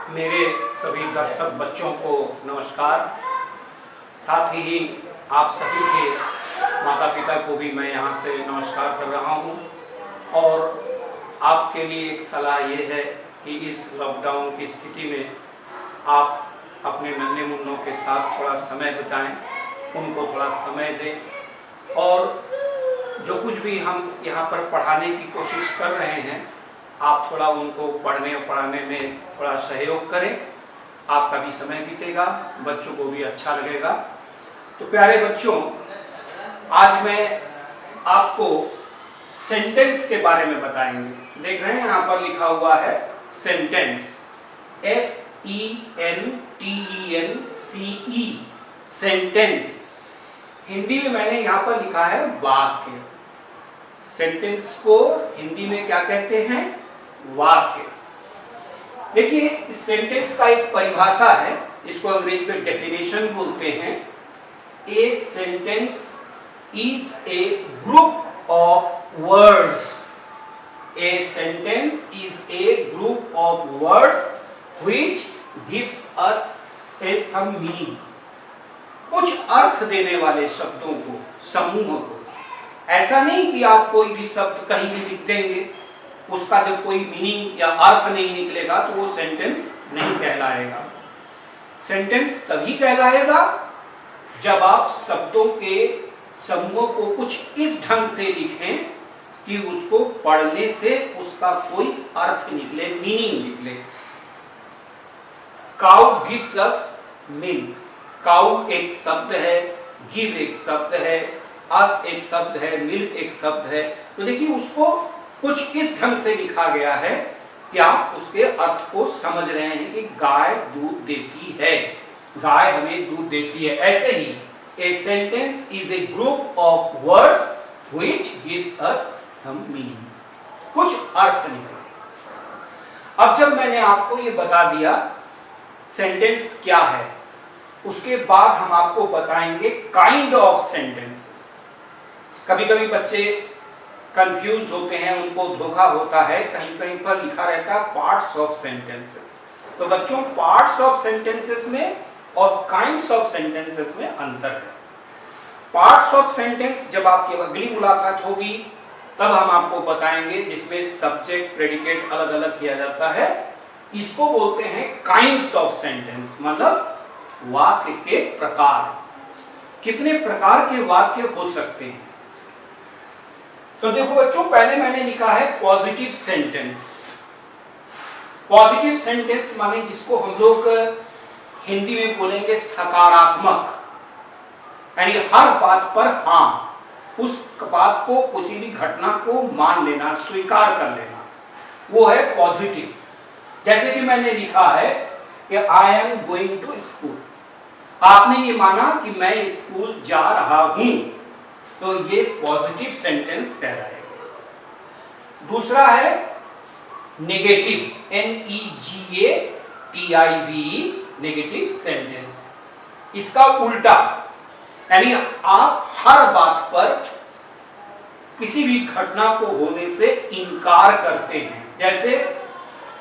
मेरे सभी दर्शक बच्चों को नमस्कार। साथ ही आप सभी के माता पिता को भी मैं यहाँ से नमस्कार कर रहा हूँ। और आपके लिए एक सलाह ये है कि इस लॉकडाउन की स्थिति में आप अपने नन्हे मुन्नों के साथ थोड़ा समय बिताएं, उनको थोड़ा समय दें और जो कुछ भी हम यहाँ पर पढ़ाने की कोशिश कर रहे हैं आप थोड़ा उनको पढ़ने और पढ़ाने में थोड़ा सहयोग करें। आपका भी समय बीतेगा, बच्चों को भी अच्छा लगेगा। तो प्यारे बच्चों, आज मैं आपको सेंटेंस के बारे में बताएंगे। देख रहे हैं यहाँ पर लिखा हुआ है सेंटेंस, SENTENCE, सेंटेंस। हिंदी में मैंने यहाँ पर लिखा है वाक्य। सेंटेंस को हिंदी में क्या कहते हैं? वाक्य। देखिए, इस सेंटेंस का एक परिभाषा है, इसको अंग्रेजी में डेफिनेशन बोलते हैं। A sentence is a group of words. A sentence is a group of words which gives us a some meaning. कुछ अर्थ देने वाले शब्दों को, समूह को। ऐसा नहीं कि आप कोई भी शब्द कहीं भी लिख देंगे, उसका जब कोई मीनिंग या अर्थ नहीं निकलेगा तो वो सेंटेंस नहीं कहलाएगा। सेंटेंस तभी कहलाएगा जब आप शब्दों के समूह को कुछ इस ढंग से लिखें कि उसको पढ़ने से उसका कोई अर्थ निकले, मीनिंग निकले। Cow gives us milk. Cow एक शब्द है, गिव एक शब्द है, अस एक शब्द है, मिल्क एक शब्द है। तो देखिए, उसको कुछ इस ढंग से लिखा गया है कि आप उसके अर्थ को समझ रहे हैं कि गाय दूध देती है, गाय हमें दूध देती है। ऐसे ही a sentence is a group of words which gives us some meaning, कुछ अर्थ निकले। अब जब मैंने आपको ये बता दिया सेंटेंस क्या है, उसके बाद हम आपको बताएंगे काइंड ऑफ सेंटेंसेस। कभी कभी बच्चे कंफ्यूज होते हैं, उनको धोखा होता है, कहीं कहीं पर लिखा रहता है पार्ट्स ऑफ सेंटेंसेस। तो बच्चों, पार्ट्स ऑफ सेंटेंसेस में और काइंड्स ऑफ सेंटेंसेस में अंतर है। पार्ट्स ऑफ सेंटेंस जब आपकी अगली मुलाकात होगी तब हम आपको बताएंगे, जिसमें सब्जेक्ट प्रेडिकेट अलग अलग किया जाता है। इसको बोलते हैं काइंड्स ऑफ सेंटेंस, मतलब वाक्य के प्रकार। कितने प्रकार के वाक्य हो सकते हैं? तो देखो बच्चों, पहले मैंने लिखा है पॉजिटिव सेंटेंस। पॉजिटिव सेंटेंस माने जिसको हम लोग हिंदी में बोलेंगे सकारात्मक, यानी हर बात पर हाँ, उस बात को, किसी भी घटना को मान लेना, स्वीकार कर लेना, वो है पॉजिटिव। जैसे कि मैंने लिखा है कि I am going to school. आपने ये माना कि मैं स्कूल जा रहा हूं, तो ये पॉजिटिव सेंटेंस कहलाएगा। दूसरा है नेगेटिव, NEGATIVE, नेगेटिव सेंटेंस। इसका उल्टा, यानी आप हर बात पर, किसी भी घटना को होने से इनकार करते हैं। जैसे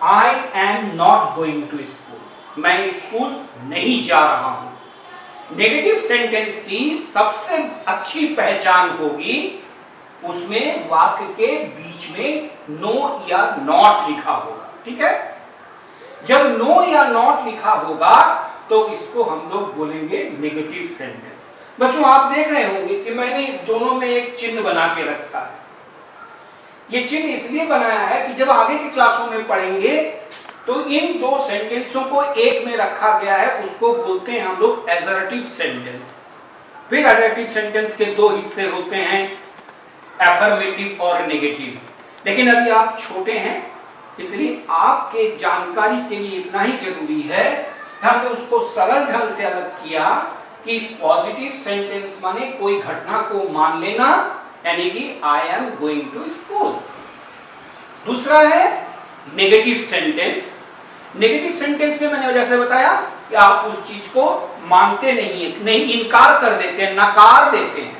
I am not going to school, मैं स्कूल नहीं जा रहा हूं। नेगेटिव सेंटेंस की सबसे अच्छी पहचान होगी, उसमें वाक्य के बीच में नो या नॉट लिखा होगा। ठीक है? जब नो या नॉट लिखा होगा तो इसको हम लोग बोलेंगे नेगेटिव सेंटेंस। बच्चों, आप देख रहे होंगे कि मैंने इस दोनों में एक चिन्ह बना के रखा है। ये चिन्ह इसलिए बनाया है कि जब आगे की क्लासों में पढ़ेंगे तो इन दो सेंटेंसों को एक में रखा गया है, उसको बोलते हैं हम लोग एसर्टिव सेंटेंस। फिर एसर्टिव सेंटेंस के दो हिस्से होते हैं, अफर्मेटिव और नेगेटिव। लेकिन अभी आप छोटे हैं, इसलिए आपके जानकारी के लिए इतना ही जरूरी है, हमने उसको सरल ढंग से अलग किया कि पॉजिटिव सेंटेंस माने कोई घटना को मान लेना, यानी कि I am going to school. दूसरा है नेगेटिव सेंटेंस। नेगेटिव सेंटेंस में मैंने जैसे बताया कि आप उस चीज को मानते नहीं, इनकार कर देते हैं, नकार देते हैं।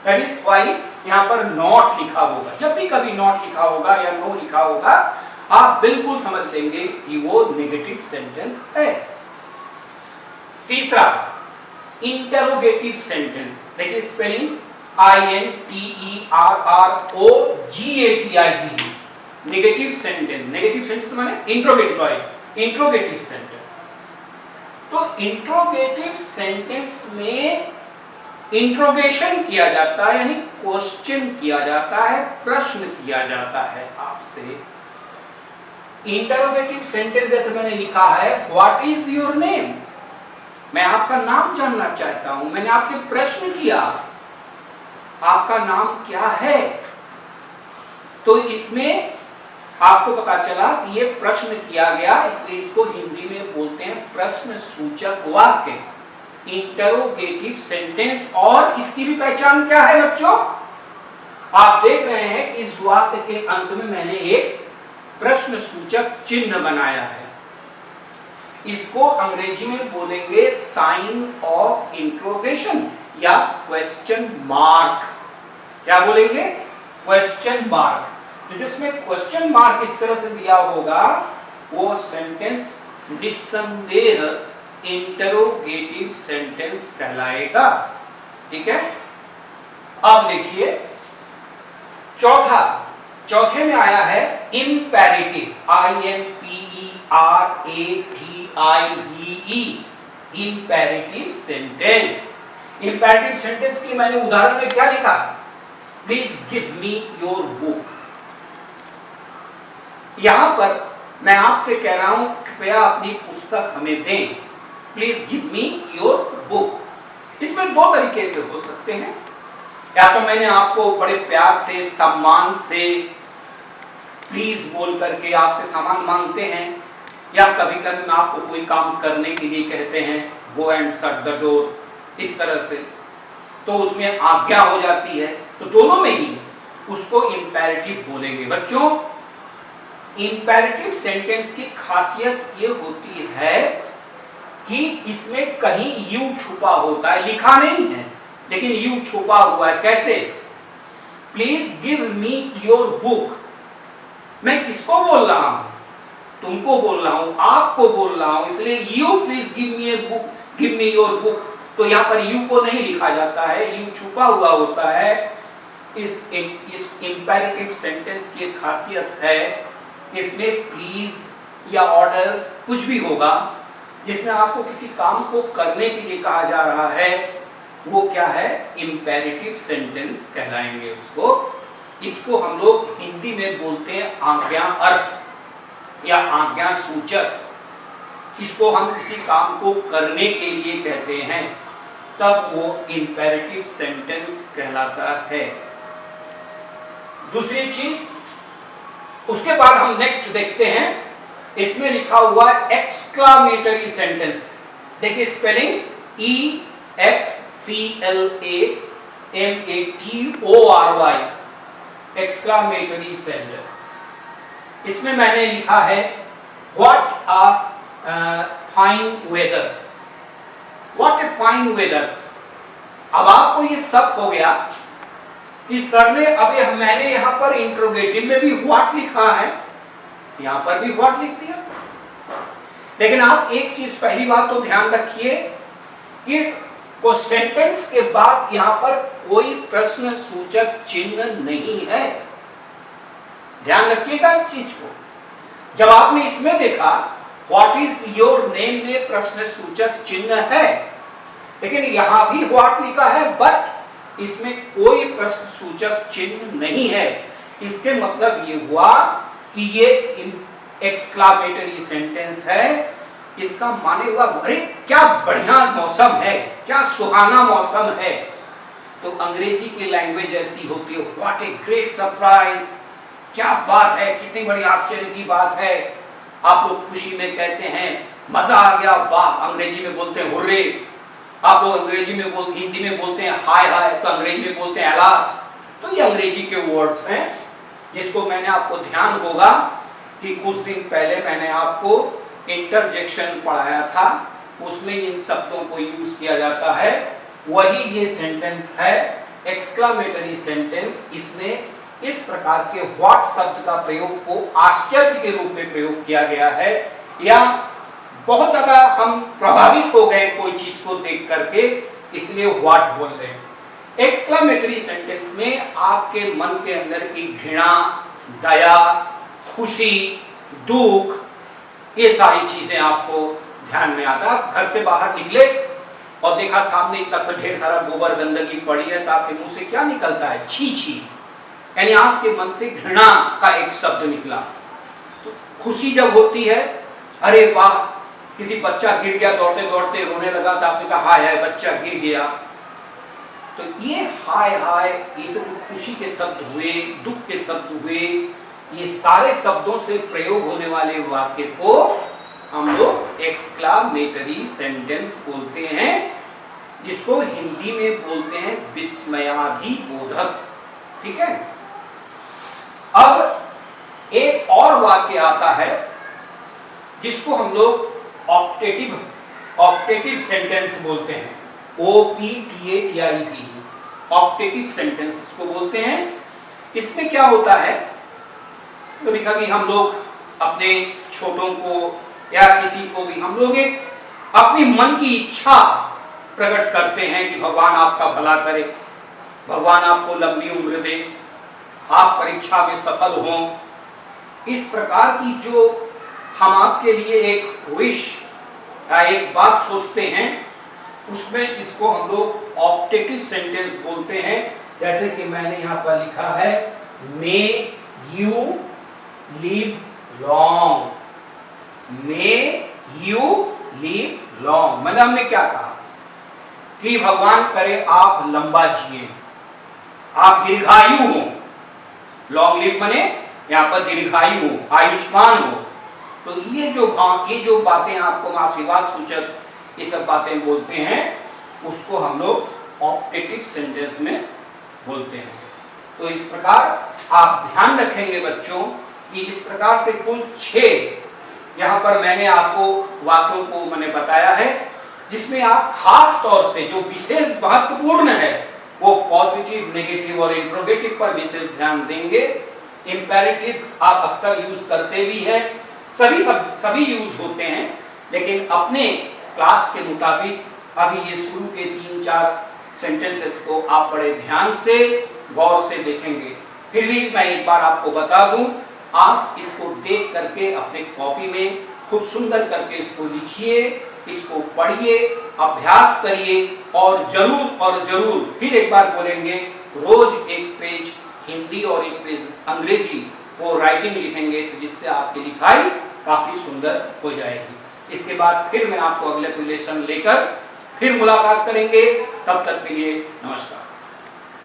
दैट इज व्हाई यहाँ पर नॉट लिखा होगा। जब भी कभी नॉट लिखा होगा या नो लिखा होगा आप बिल्कुल समझ लेंगे कि वो नेगेटिव सेंटेंस है। तीसरा, इंटरोगेटिव सेंटेंस। देखिए spelling INTERROGATIV, negative sentence. Negative sentence माने इंट्रोगेटिव, इंट्रोगेटिव सेंटेंस। तो इंट्रोगेटिव सेंटेंस में इंट्रोगेशन किया जाता है, यानी क्वेश्चन किया जाता है, प्रश्न किया जाता है आपसे। इंटरोगेटिव सेंटेंस जैसे मैंने लिखा है, व्हाट इज योर नेम, मैं आपका नाम जानना चाहता हूं, मैंने आपसे प्रश्न किया आपका नाम क्या है। तो इसमें आपको पता चला कि ये प्रश्न किया गया, इसलिए इसको हिंदी में बोलते हैं प्रश्न सूचक वाक्य, इंटरोगेटिव सेंटेंस। और इसकी भी पहचान क्या है बच्चों? आप देख रहे हैं कि इस वाक्य के अंत में मैंने एक प्रश्न सूचक चिन्ह बनाया है। इसको अंग्रेजी में बोलेंगे साइन ऑफ इंट्रोगेशन या क्वेश्चन मार्क। क्या बोलेंगे? Question mark. तो जिसमें क्वेश्चन मार्क इस तरह से दिया होगा वो सेंटेंस निस्संदेह इंटरोगेटिव सेंटेंस कहलाएगा। ठीक है, अब देखिए चौथे में आया है imperative, IMPERATIVE, imperative sentence. Imperative sentence के लिए मैंने उदाहरण में क्या लिखा? Please give me your book. यहां पर मैं आपसे कह रहा हूं कृपया अपनी पुस्तक हमें दें, please give me your book. इसमें दो तरीके से हो सकते हैं, या तो मैंने आपको बड़े प्यार से सम्मान से प्लीज बोल करके आपसे सामान मांगते हैं, या कभी कभी आपको कोई काम करने के लिए कहते हैं go and shut the door, इस तरह से, तो उसमें आज्ञा हो जाती है। तो दोनों में ही उसको इंपेरेटिव बोलेंगे। बच्चों इंपेरेटिव सेंटेंस की खासियत ये होती है कि इसमें कहीं यू छुपा होता है, लिखा नहीं है लेकिन यू छुपा हुआ है। कैसे? Please give me your book. मैं किसको बोल रहा हूं? तुमको बोल रहा हूं, आपको बोल रहा हूं, इसलिए you please give me a book, give me your book. तो यहां पर यू को नहीं लिखा जाता है, यू छुपा हुआ होता है। इस इंपेरेटिव सेंटेंस की खासियत है, इसमें प्लीज या ऑर्डर कुछ भी होगा जिसमें आपको किसी काम को करने के लिए कहा जा रहा है, वो क्या है? इंपेरेटिव सेंटेंस कहलाएंगे उसको। इसको हम लोग हिंदी में बोलते हैं आज्ञा अर्थ या आज्ञा सूचक। इसको हम किसी काम को करने के लिए कहते हैं, तब वो इंपेरेटिव सेंटेंस कहलाता है। दूसरी चीज, उसके बाद हम नेक्स्ट देखते हैं, इसमें लिखा हुआ एक्सक्लामेटरी सेंटेंस। देखिए स्पेलिंग EXCLAMATORY, एक्सक्लामेटरी सेंटेंस। इसमें मैंने लिखा है what a fine weather, what a fine weather. अब आपको ये शक हो गया कि सर ने अभी मैंने यहां पर इंट्रोगेटिव में भी व्हाट लिखा है, यहां पर भी व्हाट लिख दिया। लेकिन आप एक चीज पहली बात तो ध्यान रखिए कि को सेंटेंस के बाद यहां पर कोई प्रश्न सूचक चिन्ह नहीं है। ध्यान रखिएगा इस चीज को। जब आपने इसमें देखा व्हाट इज योर नेम में प्रश्न सूचक चिन्ह है, लेकिन यहां भी व्हाट लिखा है बट इसमें कोई प्रश्न सूचक चिन्ह नहीं है। इसके मतलब ये हुआ कि ये एक्सक्लामेटरी सेंटेंस है। इसका माने हुआ अरे क्या बढ़िया मौसम है, क्या सुहाना मौसम है। तो अंग्रेजी की लैंग्वेज ऐसी होती है, व्हाट ए ग्रेट सरप्राइज, क्या बात है, कितनी बड़ी आश्चर्य की बात है। आप लोग खुशी में कहते हैं मजा आ गया, वाह, अंग्रेजी में बोलते हैं हुर्रे। आप लोग अंग्रेजी में हिंदी में बोलते हैं हाय हाय, तो अंग्रेजी में बोलते हैं अलास। तो ये अंग्रेजी के वर्ड्स हैं जिसको मैंने आपको ध्यान होगा कि कुछ दिन पहले मैंने आपको इंटरजेक्शन पढ़ाया था, उसमें इन शब्दों को यूज किया जाता है। वही ये सेंटेंस है एक्सक्लामेटरी सेंटेंस। इसमें इस प्रकार के व्हाट शब्द का प्रयोग को आश्चर्य के रूप में प्रयोग किया गया है, या बहुत ज्यादा हम प्रभावित हो गए कोई चीज को देख करके, इसलिए व्हाट बोल रहे हैं। एक्सक्लेमेटरी सेंटेंस में आपके मन के अंदर की घृणा, दया, खुशी, दुख, ये सारी चीजें आपको ध्यान में आता है। घर से बाहर निकले और देखा सामने तक ढेर सारा गोबर गंदगी पड़ी है, तो आपके मुंह से क्या निकलता है? छी छी, यानी आपके मन से घृणा का एक शब्द निकला। तो खुशी जब होती है, अरे वाह, किसी बच्चा गिर गया, दौड़ते दौड़ते रोने लगा, तो आपने कहा हाय हाय बच्चा गिर गया। तो ये हाय हाय, ये सब जो खुशी के शब्द हुए, दुख के शब्द हुए, ये सारे शब्दों से प्रयोग होने वाले वाक्य को हम लोग एक्सक्लेमेटरी सेंटेंस बोलते हैं, जिसको हिंदी में बोलते हैं विस्मयाधिबोधक। ठीक है। अब एक और वाक्य आता है जिसको हम लोग ऑप्टेटिव सेंटेंस बोलते हैं, OPTATIV, ऑप्टेटिव सेंटेंस को बोलते हैं। इसमें क्या होता है, कभी कभी हम लोग अपने छोटों को या किसी को भी हम लोग एक अपनी मन की इच्छा प्रकट करते हैं कि भगवान आपका भला करे, भगवान आपको लंबी उम्र दे, आप परीक्षा में सफल हों। इस प्रकार की जो हम आपके लिए एक विश या एक बात सोचते हैं, उसमें इसको हम लोग ऑप्टेटिव सेंटेंस बोलते हैं। जैसे कि मैंने यहाँ पर लिखा है, may you live long, may you live long. मतलब हमने क्या कहा कि भगवान करे आप लंबा जिए, आप दीर्घायु हो। लॉन्ग लिव माने यहाँ पर दीर्घायु हो, आयुष्मान हो। तो ये जो बातें आपको आशीर्वाद सूचक ये सब बातें बोलते हैं, उसको हम लोग ऑप्टेटिव सेंटेंस में बोलते हैं। तो इस प्रकार आप ध्यान रखेंगे बच्चों कि इस प्रकार से कुल 6 यहाँ पर मैंने आपको वाक्यों को मैंने बताया है, जिसमें आप खास तौर से जो विशेष महत्वपूर्ण है वो पॉजिटिव, नेगेटिव और इंट्रोगेटिव पर विशेष ध्यान देंगे। इंपेरेटिव आप अक्सर यूज करते भी हैं, सभी यूज होते हैं, लेकिन अपने क्लास के मुताबिक अभी ये शुरू के 3-4 सेंटेंसेस को आप बड़े ध्यान से गौर से देखेंगे। फिर भी मैं एक बार आपको बता दूं, आप इसको देख करके अपने कॉपी में खूब सुंदर करके इसको लिखिए, इसको पढ़िए, अभ्यास करिए, और जरूर फिर एक बार बोलेंगे, रोज एक पेज हिंदी और एक पेज अंग्रेजी वो राइटिंग लिखेंगे, तो जिससे आपकी लिखाई काफी सुंदर हो जाएगी। इसके बाद फिर मैं आपको अगले लेसन लेकर फिर मुलाकात करेंगे। तब तक के लिए नमस्कार।